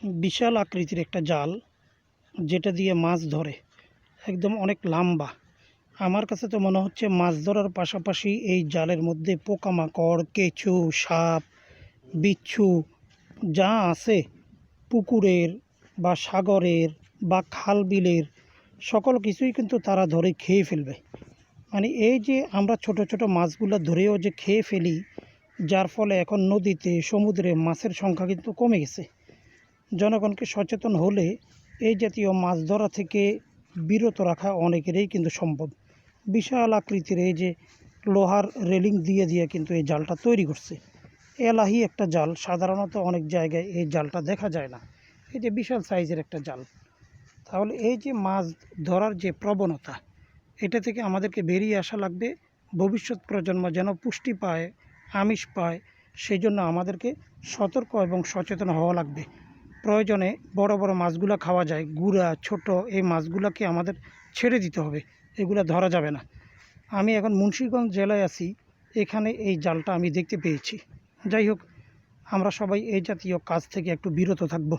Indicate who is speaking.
Speaker 1: বিশাল আকৃতির একটা জাল, যেটা দিয়ে মাছ ধরে, একদম অনেক লম্বা। আমার কাছে তো মনে হচ্ছে মাছ ধরার পাশাপাশি এই জালের মধ্যে পোকামাকড়, কেঁচো, সাপ, বিচ্ছু যা আছে পুকুরের বা সাগরের বা খাল বিলের সকল কিছুই কিন্তু তারা ধরে খেয়ে ফেলবে। মানে এই যে আমরা ছোট ছোট মাছগুলো ধরেও যে খেয়ে ফেলি, যার ফলে এখন নদীতে সমুদ্রে মাছের সংখ্যা কিন্তু কমে গেছে। জনগণকে সচেতন হলে এই জাতীয় মাছ ধরা থেকে বিরত রাখা অনেকেরই কিন্তু সম্ভব। বিশাল আকৃতির এই যে লোহার রেলিং দিয়ে দিয়ে কিন্তু এই জালটা তৈরি করছে, এলাহি একটা জাল। সাধারণত অনেক জায়গায় এই জালটা দেখা যায় না। এই যে বিশাল সাইজের একটা জাল। তাহলে এই যে মাছ ধরার যে প্রবণতা, এটা থেকে আমাদেরকে বেরিয়ে আসা লাগবে। ভবিষ্যৎ প্রজন্ম যেন পুষ্টি পায়, আমিষ পায়, সেই জন্য আমাদেরকে সতর্ক এবং সচেতন হওয়া লাগবে। প্রয়োজনে বড় বড় মাছগুলো খাওয়া যায়, গুড়া ছোট এই মাছগুলোকে আমাদের ছেড়ে দিতে হবে, এগুলো ধরা যাবে না। আমি এখন মুন্সিগঞ্জ জেলায় আছি, এখানে এই জালটা আমি দেখতে পেয়েছি। যাই হোক, আমরা সবাই এই জাতীয় কাজ থেকে একটু বিরত থাকব।